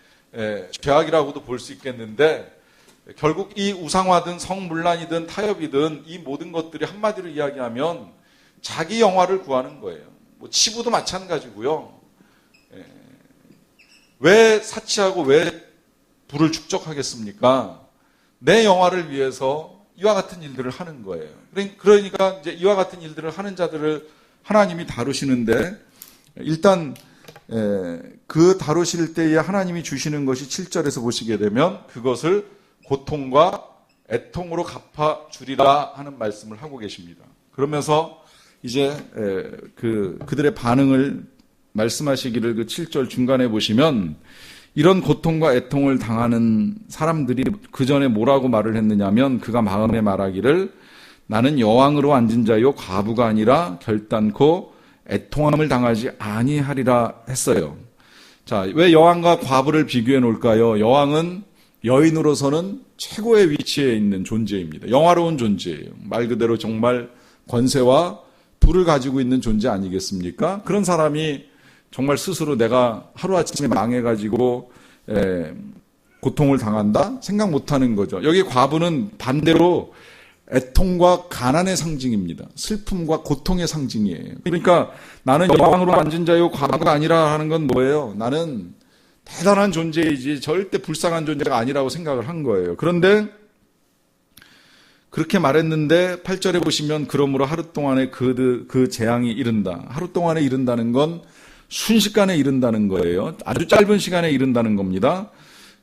죄악이라고도 볼 수 있겠는데, 결국 이 우상화든 성문란이든 타협이든 이 모든 것들이 한마디로 이야기하면 자기 영화를 구하는 거예요. 치부도 마찬가지고요. 왜 사치하고 왜 부를 축적하겠습니까? 내 영화를 위해서 이와 같은 일들을 하는 거예요. 그러니까 이제 이와 같은 일들을 하는 자들을 하나님이 다루시는데, 일단 그 다루실 때에 하나님이 주시는 것이 7절에서 보시게 되면 그것을 고통과 애통으로 갚아주리라 하는 말씀을 하고 계십니다. 그러면서 이제 그들의 반응을 말씀하시기를 그 7절 중간에 보시면, 이런 고통과 애통을 당하는 사람들이 그 전에 뭐라고 말을 했느냐면, 그가 마음에 말하기를 나는 여왕으로 앉은 자요 과부가 아니라 결단코 애통함을 당하지 아니하리라 했어요. 자, 왜 여왕과 과부를 비교해 놓을까요? 여왕은 여인으로서는 최고의 위치에 있는 존재입니다. 영화로운 존재예요. 말 그대로 정말 권세와 부를 가지고 있는 존재 아니겠습니까? 그런 사람이 정말 스스로 내가 하루아침에 망해가지고 고통을 당한다? 생각 못하는 거죠. 여기 과부는 반대로 애통과 가난의 상징입니다. 슬픔과 고통의 상징이에요. 그러니까 나는 여왕으로 앉은 자요 과부가 아니라 하는 건 뭐예요? 나는 대단한 존재이지 절대 불쌍한 존재가 아니라고 생각을 한 거예요. 그런데 그렇게 말했는데 8절에 보시면 그러므로 하루 동안에 그 재앙이 이른다. 하루 동안에 이른다는 건 순식간에 이른다는 거예요. 아주 짧은 시간에 이른다는 겁니다.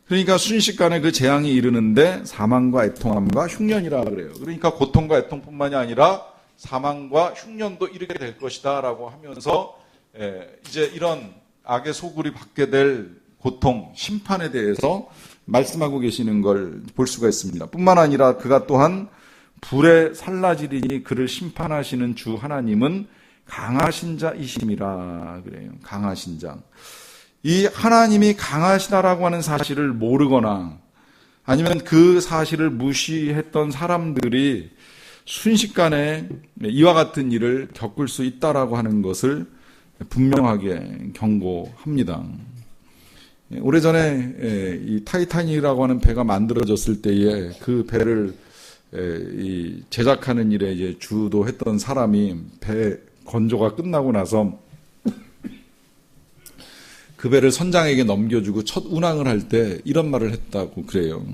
그러니까 순식간에 그 재앙이 이르는데 사망과 애통함과 흉년이라 그래요. 그러니까 고통과 애통뿐만이 아니라 사망과 흉년도 이르게 될 것이다 라고 하면서 이제 이런 악의 소굴이 받게 될 고통, 심판에 대해서 말씀하고 계시는 걸 볼 수가 있습니다. 뿐만 아니라 그가 또한 불에 살라지리니 그를 심판하시는 주 하나님은 강하신 자이심이라 그래요. 강하신 자. 이 하나님이 강하시다라고 하는 사실을 모르거나 아니면 그 사실을 무시했던 사람들이 순식간에 이와 같은 일을 겪을 수 있다라고 하는 것을 분명하게 경고합니다. 오래전에 이 타이타닉이라고 하는 배가 만들어졌을 때에 그 배를 제작하는 일에 이제 주도했던 사람이 배 건조가 끝나고 나서 그 배를 선장에게 넘겨주고 첫 운항을 할 때 이런 말을 했다고 그래요.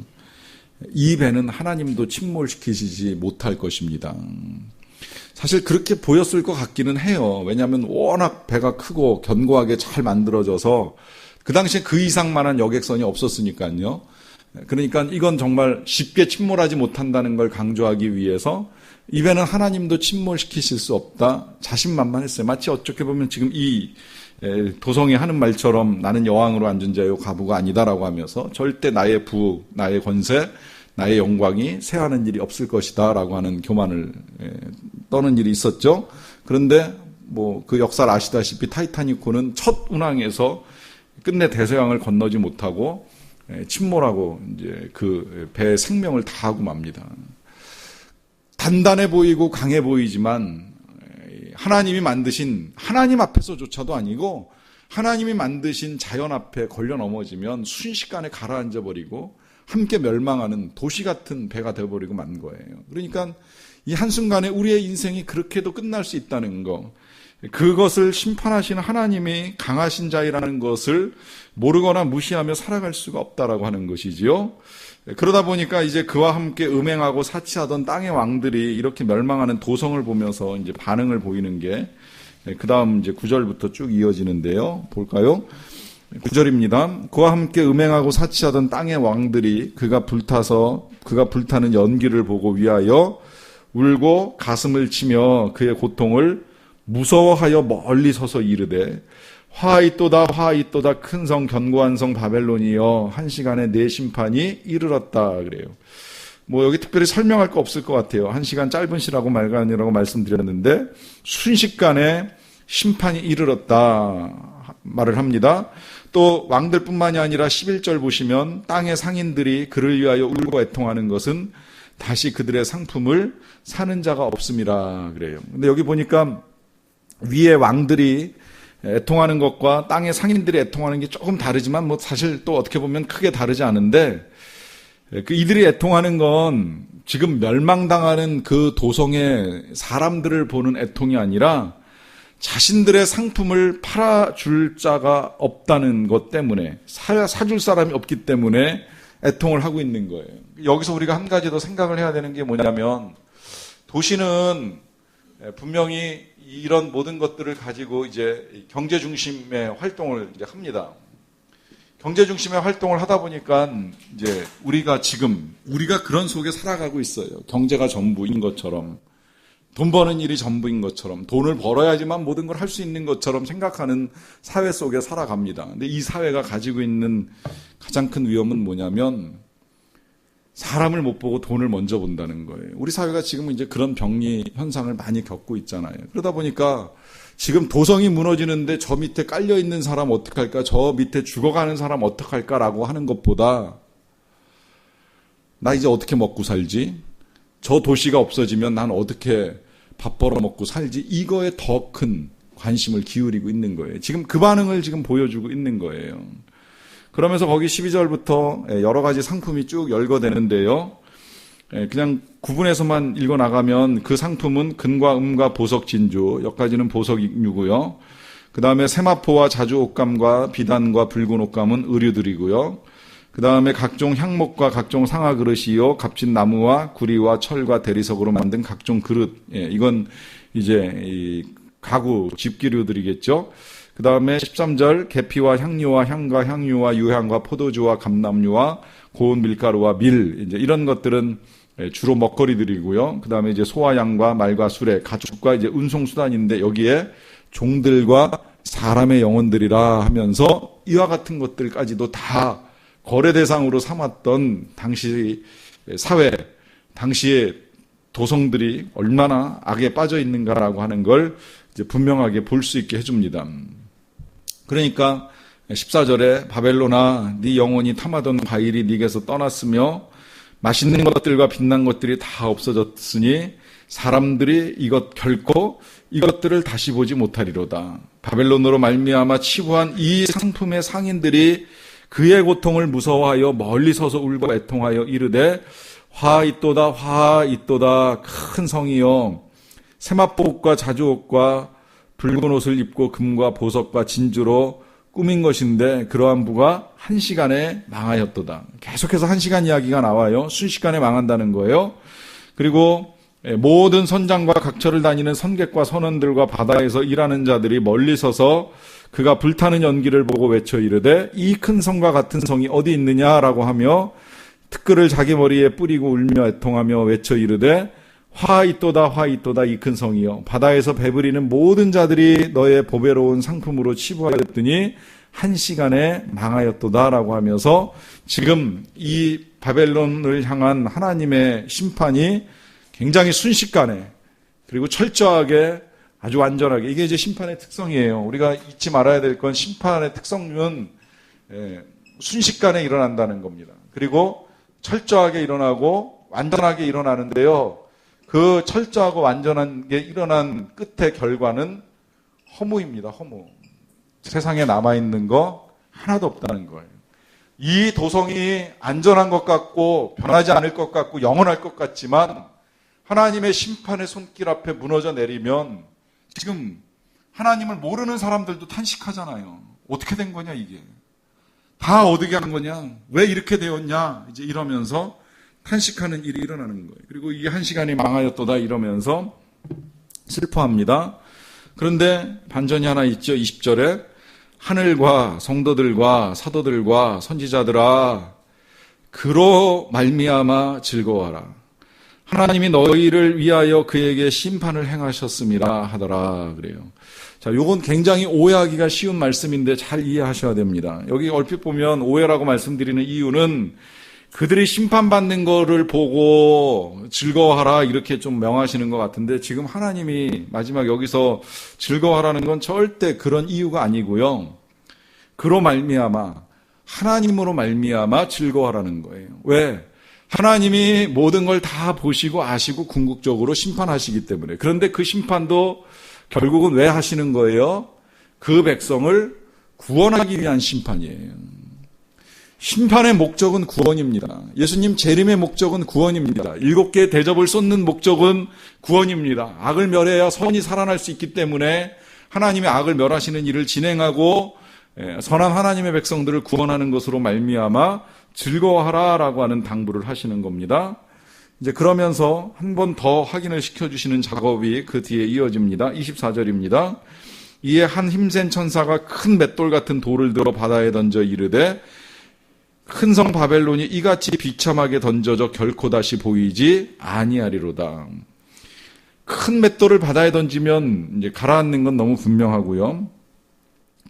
이 배는 하나님도 침몰시키시지 못할 것입니다. 사실 그렇게 보였을 것 같기는 해요. 왜냐하면 워낙 배가 크고 견고하게 잘 만들어져서 그 당시에 그 이상만한 여객선이 없었으니까요. 그러니까 이건 정말 쉽게 침몰하지 못한다는 걸 강조하기 위해서 이 배는 하나님도 침몰시키실 수 없다. 자신만만했어요. 마치 어떻게 보면 지금 이 도성이 하는 말처럼 나는 여왕으로 앉은 자요 과부가 아니다라고 하면서 절대 나의 부, 나의 권세, 나의 영광이 쇠하는 일이 없을 것이다 라고 하는 교만을 떠는 일이 있었죠. 그런데 그 역사를 아시다시피 타이타닉호는 첫 운항에서 끝내 대서양을 건너지 못하고 침몰하고 이제 그 배의 생명을 다하고 맙니다. 단단해 보이고 강해 보이지만 하나님이 만드신 하나님 앞에서조차도 아니고 하나님이 만드신 자연 앞에 걸려 넘어지면 순식간에 가라앉아 버리고 함께 멸망하는 도시 같은 배가 되어버리고 만 거예요. 그러니까 이 한순간에 우리의 인생이 그렇게도 끝날 수 있다는 거. 그것을 심판하시는 하나님이 강하신 자이라는 것을 모르거나 무시하며 살아갈 수가 없다라고 하는 것이지요. 그러다 보니까 이제 그와 함께 음행하고 사치하던 땅의 왕들이 이렇게 멸망하는 도성을 보면서 이제 반응을 보이는 게 그 다음 이제 9절부터 쭉 이어지는데요. 볼까요? 9절입니다. 그와 함께 음행하고 사치하던 땅의 왕들이 그가 불타는 연기를 보고 위하여 울고 가슴을 치며 그의 고통을 무서워하여 멀리 서서 이르되 화있도다 화있도다 큰 성 견고한 성 바벨론이여 한 시간에 내 심판이 이르렀다 그래요. 여기 특별히 설명할 거 없을 것 같아요. 한 시간 짧은 시라고 말간이라고 말씀드렸는데 순식간에 심판이 이르렀다 말을 합니다. 또 왕들뿐만이 아니라 11절 보시면 땅의 상인들이 그를 위하여 울고 애통하는 것은 다시 그들의 상품을 사는 자가 없음이라 그래요. 근데 여기 보니까 위에 왕들이 애통하는 것과 땅의 상인들이 애통하는 게 조금 다르지만 사실 또 어떻게 보면 크게 다르지 않은데 이들이 애통하는 건 지금 멸망당하는 그 도성의 사람들을 보는 애통이 아니라 자신들의 상품을 팔아줄 자가 없다는 것 때문에 사줄 사람이 없기 때문에 애통을 하고 있는 거예요. 여기서 우리가 한 가지 더 생각을 해야 되는 게 뭐냐면 도시는 분명히 이런 모든 것들을 가지고 이제 경제 중심의 활동을 이제 합니다. 경제 중심의 활동을 하다 보니까 이제 우리가 그런 속에 살아가고 있어요. 경제가 전부인 것처럼, 돈 버는 일이 전부인 것처럼, 돈을 벌어야지만 모든 걸 할 수 있는 것처럼 생각하는 사회 속에 살아갑니다. 근데 이 사회가 가지고 있는 가장 큰 위험은 뭐냐면 사람을 못 보고 돈을 먼저 본다는 거예요. 우리 사회가 지금 이제 그런 병리 현상을 많이 겪고 있잖아요. 그러다 보니까 지금 도성이 무너지는데 저 밑에 깔려 있는 사람 어떡할까? 저 밑에 죽어가는 사람 어떡할까라고 하는 것보다 나 이제 어떻게 먹고 살지? 저 도시가 없어지면 난 어떻게 밥 벌어 먹고 살지? 이거에 더 큰 관심을 기울이고 있는 거예요. 지금 그 반응을 지금 보여주고 있는 거예요. 그러면서 거기 12절부터 여러 가지 상품이 쭉 열거되는데요. 그냥 구분해서만 읽어나가면 그 상품은 금과 음과 보석 진주, 여기까지는 보석 육류고요. 그 다음에 세마포와 자주 옷감과 비단과 붉은 옷감은 의류들이고요. 그 다음에 각종 향목과 각종 상아 그릇이요, 값진 나무와 구리와 철과 대리석으로 만든 각종 그릇. 이건 이제 이 가구 집기류들이겠죠. 그 다음에 13절 계피와 향료와 향과 향유와 유향과 포도주와 감람유와 고운 밀가루와 밀, 이제 이런 것들은 주로 먹거리들이고요. 그 다음에 이제 소와 양과 말과 수레, 가축과 이제 운송수단인데 여기에 종들과 사람의 영혼들이라 하면서 이와 같은 것들까지도 다 거래 대상으로 삼았던 당시 사회, 당시의 도성들이 얼마나 악에 빠져 있는가라고 하는 걸 이제 분명하게 볼 수 있게 해줍니다. 그러니까 14절에 바벨론아 네 영혼이 탐하던 과일이 네게서 떠났으며 맛있는 것들과 빛난 것들이 다 없어졌으니 사람들이 결코 이것들을 다시 보지 못하리로다. 바벨론으로 말미암아 치부한 이 상품의 상인들이 그의 고통을 무서워하여 멀리 서서 울고 애통하여 이르되 화있도다 화있도다 큰 성이여 세마포옷과 자주옷과 붉은 옷을 입고 금과 보석과 진주로 꾸민 것인데 그러한 부가 한 시간에 망하였도다. 계속해서 한 시간 이야기가 나와요. 순식간에 망한다는 거예요. 그리고 모든 선장과 각처를 다니는 선객과 선원들과 바다에서 일하는 자들이 멀리 서서 그가 불타는 연기를 보고 외쳐 이르되 이 큰 성과 같은 성이 어디 있느냐라고 하며 티끌을 자기 머리에 뿌리고 울며 애통하며 외쳐 이르되 화있도다 화있도다 이 큰 성이여 바다에서 배부리는 모든 자들이 너의 보배로운 상품으로 치부하였더니 한 시간에 망하였도다라고 하면서 지금 이 바벨론을 향한 하나님의 심판이 굉장히 순식간에 그리고 철저하게 아주 완전하게 이게 이제 심판의 특성이에요. 우리가 잊지 말아야 될 건 심판의 특성은 순식간에 일어난다는 겁니다. 그리고 철저하게 일어나고 완전하게 일어나는데요. 그 철저하고 완전한 게 일어난 끝의 결과는 허무입니다. 허무. 세상에 남아있는 거 하나도 없다는 거예요. 이 도성이 안전한 것 같고 변하지 않을 것 같고 영원할 것 같지만 하나님의 심판의 손길 앞에 무너져 내리면 지금 하나님을 모르는 사람들도 탄식하잖아요. 어떻게 된 거냐 이게. 다 어떻게 한 거냐. 왜 이렇게 되었냐. 이제 이러면서 탄식하는 일이 일어나는 거예요. 그리고 이 한 시간이 망하였도다 이러면서 슬퍼합니다. 그런데 반전이 하나 있죠. 20절에 하늘과 성도들과 사도들과 선지자들아 그로 말미암아 즐거워하라. 하나님이 너희를 위하여 그에게 심판을 행하셨음이라 하더라 그래요. 자, 요건 굉장히 오해하기가 쉬운 말씀인데 잘 이해하셔야 됩니다. 여기 얼핏 보면 오해라고 말씀드리는 이유는 그들이 심판받는 거를 보고 즐거워하라 이렇게 좀 명하시는 것 같은데 지금 하나님이 마지막 여기서 즐거워하라는 건 절대 그런 이유가 아니고요. 그로 말미암아 하나님으로 말미암아 즐거워하라는 거예요. 왜? 하나님이 모든 걸 다 보시고 아시고 궁극적으로 심판하시기 때문에. 그런데 그 심판도 결국은 왜 하시는 거예요? 그 백성을 구원하기 위한 심판이에요. 심판의 목적은 구원입니다. 예수님 재림의 목적은 구원입니다. 7개의 대접을 쏟는 목적은 구원입니다. 악을 멸해야 선이 살아날 수 있기 때문에 하나님의 악을 멸하시는 일을 진행하고 선한 하나님의 백성들을 구원하는 것으로 말미암아 즐거워하라라고 하는 당부를 하시는 겁니다. 이제 그러면서 한 번 더 확인을 시켜주시는 작업이 그 뒤에 이어집니다. 24절입니다. 이에 한 힘센 천사가 큰 맷돌 같은 돌을 들어 바다에 던져 이르되 큰 성 바벨론이 이같이 비참하게 던져져 결코 다시 보이지 아니하리로다. 큰 맷돌을 바다에 던지면 이제 가라앉는 건 너무 분명하고요.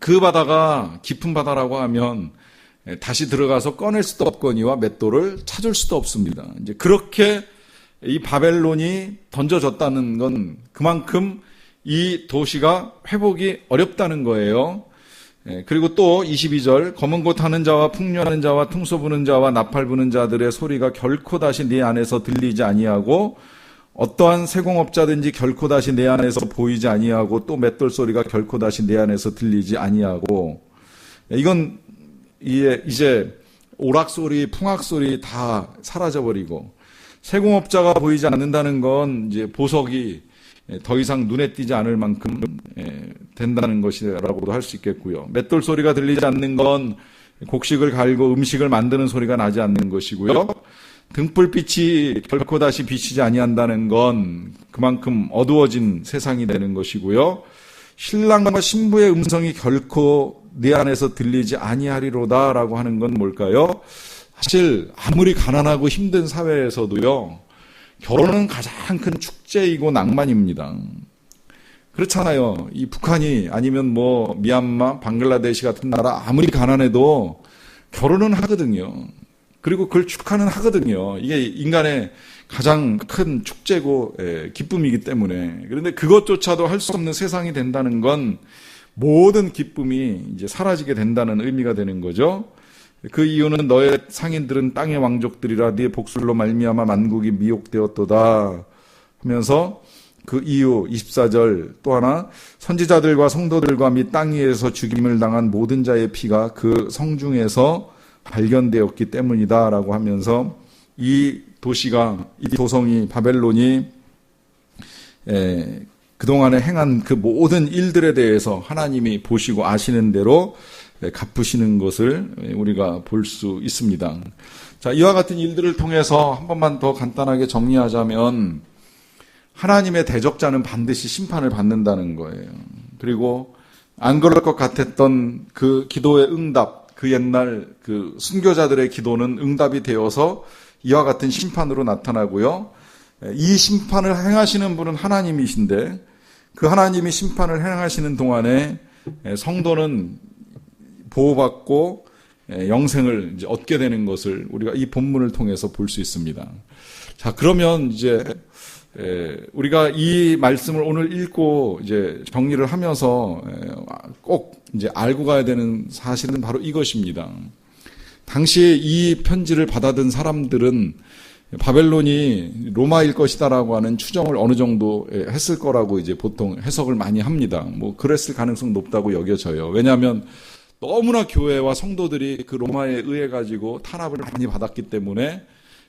그 바다가 깊은 바다라고 하면 다시 들어가서 꺼낼 수도 없거니와 맷돌을 찾을 수도 없습니다. 이제 그렇게 이 바벨론이 던져졌다는 건 그만큼 이 도시가 회복이 어렵다는 거예요. 그리고 또 22절 검은 곳 하는 자와 풍류하는 자와 퉁소 부는 자와 나팔 부는 자들의 소리가 결코 다시 네 안에서 들리지 아니하고 어떠한 세공업자든지 결코 다시 내 안에서 보이지 아니하고 또 맷돌 소리가 결코 다시 내 안에서 들리지 아니하고 이건 이제 오락 소리, 풍악 소리 다 사라져버리고 세공업자가 보이지 않는다는 건 이제 보석이 더 이상 눈에 띄지 않을 만큼 된다는 것이라고도 할 수 있겠고요. 맷돌 소리가 들리지 않는 건 곡식을 갈고 음식을 만드는 소리가 나지 않는 것이고요. 등불빛이 결코 다시 비치지 아니한다는 건 그만큼 어두워진 세상이 되는 것이고요. 신랑과 신부의 음성이 결코 네 안에서 들리지 아니하리로다라고 하는 건 뭘까요? 사실 아무리 가난하고 힘든 사회에서도요. 결혼은 가장 큰 축제이고 낭만입니다. 그렇잖아요. 이 북한이 아니면 뭐 미얀마, 방글라데시 같은 나라 아무리 가난해도 결혼은 하거든요. 그리고 그걸 축하는 하거든요. 이게 인간의 가장 큰 축제고 기쁨이기 때문에. 그런데 그것조차도 할 수 없는 세상이 된다는 건 모든 기쁨이 이제 사라지게 된다는 의미가 되는 거죠. 그 이유는 너의 상인들은 땅의 왕족들이라 네 복술로 말미암아 만국이 미혹되었도다 하면서 그 이유 24절 또 하나 선지자들과 성도들과 및 땅 위에서 죽임을 당한 모든 자의 피가 그 성중에서 발견되었기 때문이다라고 하면서 이 도시가 이 도성이 바벨론이 그동안에 행한 그 모든 일들에 대해서 하나님이 보시고 아시는 대로 갚으시는 것을 우리가 볼 수 있습니다. 자, 이와 같은 일들을 통해서 한 번만 더 간단하게 정리하자면 하나님의 대적자는 반드시 심판을 받는다는 거예요. 그리고 안 그럴 것 같았던 그 기도의 응답, 그 옛날 그 순교자들의 기도는 응답이 되어서 이와 같은 심판으로 나타나고요. 이 심판을 행하시는 분은 하나님이신데 그 하나님이 심판을 행하시는 동안에 성도는 보호받고 영생을 이제 얻게 되는 것을 우리가 이 본문을 통해서 볼 수 있습니다. 자, 그러면 이제 우리가 이 말씀을 오늘 읽고 이제 정리를 하면서 꼭 이제 알고 가야 되는 사실은 바로 이것입니다. 당시에 이 편지를 받아든 사람들은 바벨론이 로마일 것이다라고 하는 추정을 어느 정도 했을 거라고 이제 보통 해석을 많이 합니다. 뭐 그랬을 가능성 높다고 여겨져요. 왜냐하면 너무나 교회와 성도들이 그 로마에 의해 가지고 탄압을 많이 받았기 때문에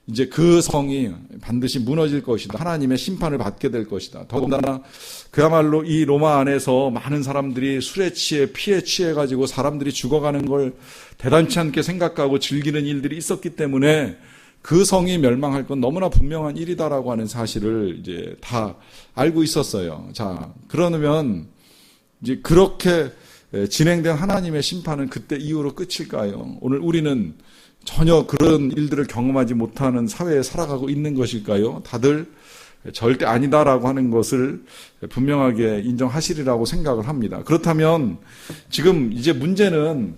이제 그 성이 반드시 무너질 것이다. 하나님의 심판을 받게 될 것이다. 더군다나 그야말로 이 로마 안에서 많은 사람들이 술에 취해 피에 취해가지고 사람들이 죽어가는 걸 대단치 않게 생각하고 즐기는 일들이 있었기 때문에 그 성이 멸망할 건 너무나 분명한 일이다라고 하는 사실을 이제 다 알고 있었어요. 자, 그러면 이제 그렇게 진행된 하나님의 심판은 그때 이후로 끝일까요? 오늘 우리는 전혀 그런 일들을 경험하지 못하는 사회에 살아가고 있는 것일까요? 다들 절대 아니다라고 하는 것을 분명하게 인정하시리라고 생각을 합니다. 그렇다면 지금 이제 문제는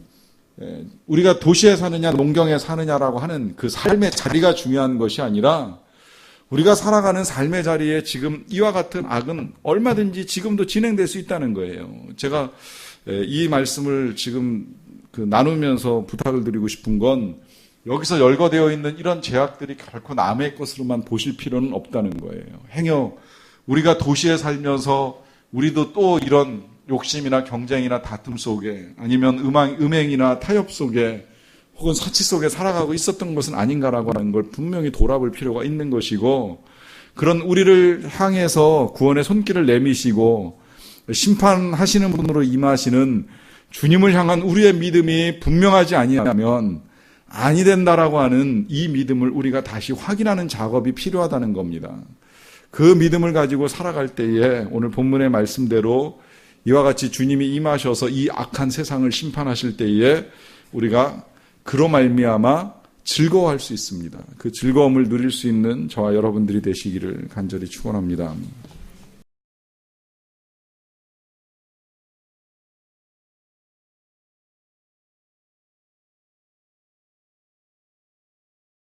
우리가 도시에 사느냐 농경에 사느냐라고 하는 그 삶의 자리가 중요한 것이 아니라 우리가 살아가는 삶의 자리에 지금 이와 같은 악은 얼마든지 지금도 진행될 수 있다는 거예요. 제가 이 말씀을 지금 나누면서 부탁을 드리고 싶은 건 여기서 열거되어 있는 이런 제약들이 결코 남의 것으로만 보실 필요는 없다는 거예요. 행여 우리가 도시에 살면서 우리도 또 이런 욕심이나 경쟁이나 다툼 속에 아니면 음행이나 타협 속에 혹은 사치 속에 살아가고 있었던 것은 아닌가라고 하는 걸 분명히 돌아볼 필요가 있는 것이고, 그런 우리를 향해서 구원의 손길을 내미시고 심판하시는 분으로 임하시는 주님을 향한 우리의 믿음이 분명하지 아니하면 아니 된다라고 하는 이 믿음을 우리가 다시 확인하는 작업이 필요하다는 겁니다. 그 믿음을 가지고 살아갈 때에 오늘 본문의 말씀대로 이와 같이 주님이 임하셔서 이 악한 세상을 심판하실 때에 우리가 그로 말미암아 즐거워할 수 있습니다. 그 즐거움을 누릴 수 있는 저와 여러분들이 되시기를 간절히 축원합니다.